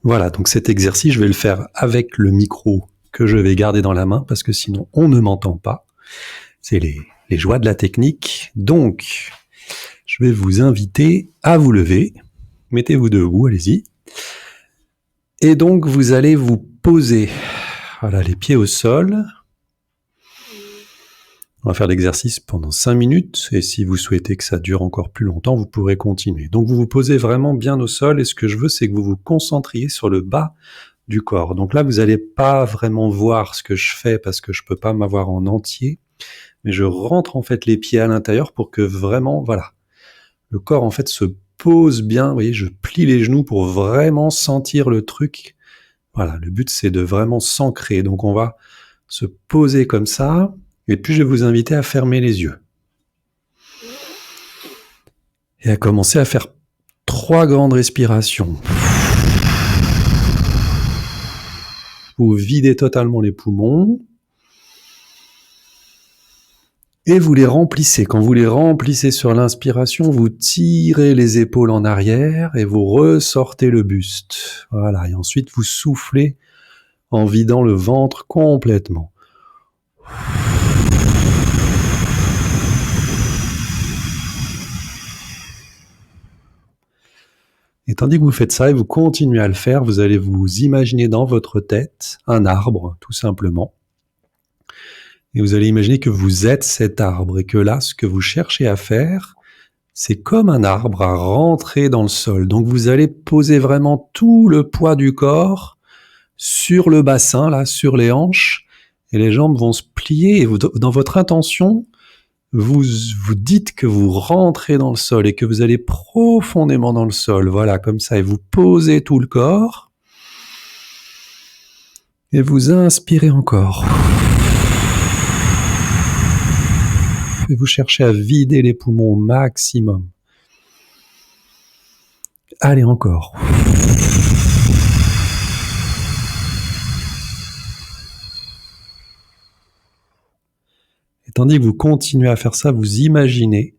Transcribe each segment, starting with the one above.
Voilà, donc cet exercice, je vais le faire avec le micro que je vais garder dans la main parce que sinon on ne m'entend pas. C'est les joies de la technique. Donc, je vais vous inviter à vous lever. Mettez-vous debout, allez-y. Et donc, vous allez vous poser, voilà, les pieds au sol. On va faire l'exercice pendant 5 minutes et si vous souhaitez que ça dure encore plus longtemps, vous pourrez continuer. Donc, vous vous posez vraiment bien au sol et ce que je veux, c'est que vous vous concentriez sur le bas du corps. Donc là, vous n'allez pas vraiment voir ce que je fais parce que je peux pas m'avoir en entier, mais je rentre en fait les pieds à l'intérieur pour que vraiment, voilà, le corps en fait se pose bien. Vous voyez, je plie les genoux pour vraiment sentir le truc. Voilà, le but c'est de vraiment s'ancrer. Donc on va se poser comme ça, et puis je vais vous inviter à fermer les yeux. Et à commencer à faire 3 grandes respirations. Vous videz totalement les poumons. Et vous les remplissez. Quand vous les remplissez sur l'inspiration, vous tirez les épaules en arrière et vous ressortez le buste. Voilà, et ensuite vous soufflez en vidant le ventre complètement. Et tandis que vous faites ça et vous continuez à le faire, vous allez vous imaginer dans votre tête un arbre, tout simplement. Et vous allez imaginer que vous êtes cet arbre et que là, ce que vous cherchez à faire, c'est comme un arbre à rentrer dans le sol. Donc vous allez poser vraiment tout le poids du corps sur le bassin, là, sur les hanches, et les jambes vont se plier. Et vous, dans votre intention, vous dites que vous rentrez dans le sol et que vous allez profondément dans le sol. Voilà, comme ça. Et vous posez tout le corps. Et vous inspirez encore. Et vous cherchez à vider les poumons au maximum. Allez, encore. Et tandis que vous continuez à faire ça, vous imaginez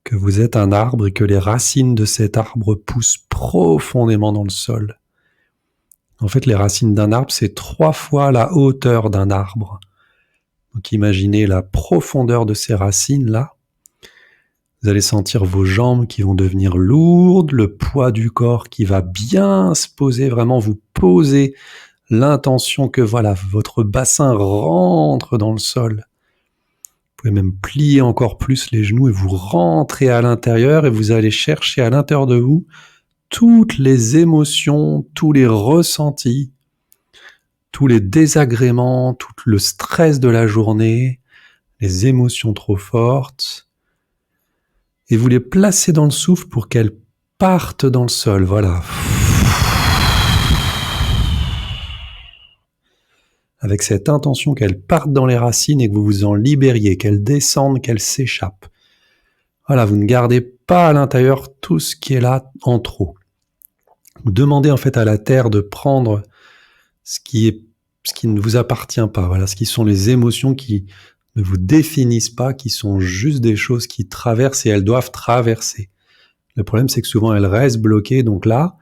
que vous êtes un arbre et que les racines de cet arbre poussent profondément dans le sol. En fait, les racines d'un arbre, c'est 3 fois la hauteur d'un arbre. Donc imaginez la profondeur de ces racines-là. Vous allez sentir vos jambes qui vont devenir lourdes, le poids du corps qui va bien se poser, vraiment vous posez l'intention que voilà, votre bassin rentre dans le sol. Vous pouvez même plier encore plus les genoux et vous rentrez à l'intérieur et vous allez chercher à l'intérieur de vous toutes les émotions, tous les ressentis, tous les désagréments, tout le stress de la journée, les émotions trop fortes, et vous les placez dans le souffle pour qu'elles partent dans le sol, voilà. Avec cette intention qu'elles partent dans les racines et que vous vous en libériez, qu'elles descendent, qu'elles s'échappent. Voilà, vous ne gardez pas à l'intérieur tout ce qui est là en trop. Vous demandez en fait à la terre de prendre ce qui ne vous appartient pas, voilà, ce qui sont les émotions qui ne vous définissent pas, qui sont juste des choses qui traversent et elles doivent traverser. Le problème, c'est que souvent elles restent bloquées, donc là,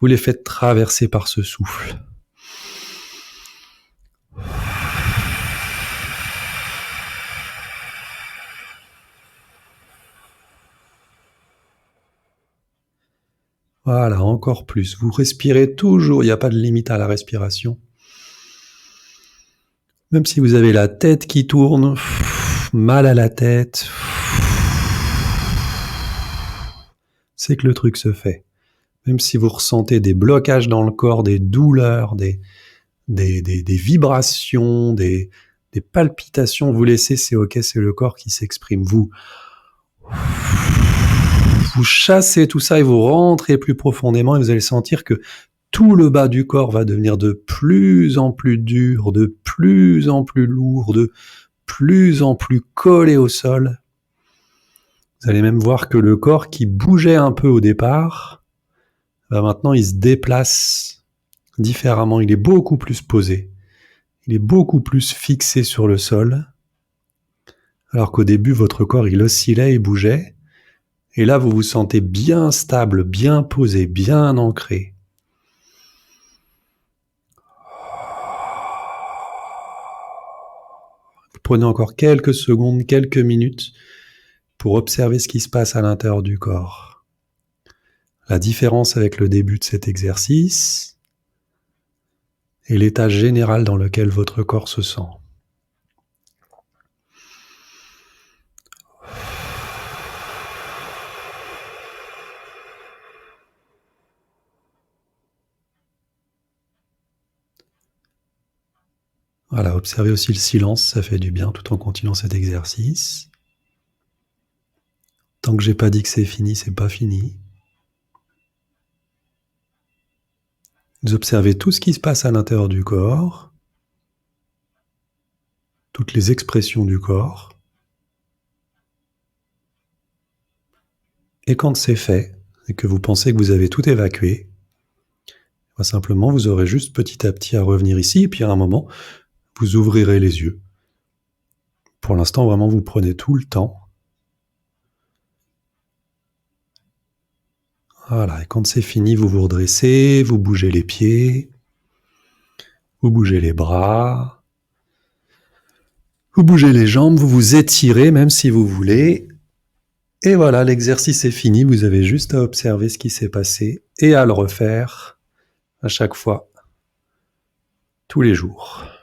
vous les faites traverser par ce souffle. Voilà, encore plus. Vous respirez toujours, il n'y a pas de limite à la respiration. Même si vous avez la tête qui tourne, mal à la tête, c'est que le truc se fait. Même si vous ressentez des blocages dans le corps, des douleurs, des vibrations, des palpitations, vous laissez, c'est ok, c'est le corps qui s'exprime. Vous chassez tout ça et vous rentrez plus profondément et vous allez sentir que tout le bas du corps va devenir de plus en plus dur, de plus en plus lourd, de plus en plus collé au sol. Vous allez même voir que le corps qui bougeait un peu au départ, maintenant il se déplace différemment, il est beaucoup plus posé, il est beaucoup plus fixé sur le sol, alors qu'au début votre corps il oscillait et bougeait, et là vous vous sentez bien stable, bien posé, bien ancré. prenez encore quelques secondes, quelques minutes pour observer ce qui se passe à l'intérieur du corps. La différence avec le début de cet exercice et l'état général dans lequel votre corps se sent. Voilà, observez aussi le silence, ça fait du bien tout en continuant cet exercice. Tant que j'ai pas dit que c'est fini, c'est pas fini. Vous observez tout ce qui se passe à l'intérieur du corps, toutes les expressions du corps. Et quand c'est fait, et que vous pensez que vous avez tout évacué, simplement vous aurez juste petit à petit à revenir ici, et puis à un moment, vous ouvrirez les yeux. Pour l'instant, vraiment, vous prenez tout le temps. Voilà, et quand c'est fini, vous vous redressez, vous bougez les pieds, vous bougez les bras, vous bougez les jambes, vous vous étirez même si vous voulez. Et voilà, l'exercice est fini, vous avez juste à observer ce qui s'est passé et à le refaire à chaque fois, tous les jours.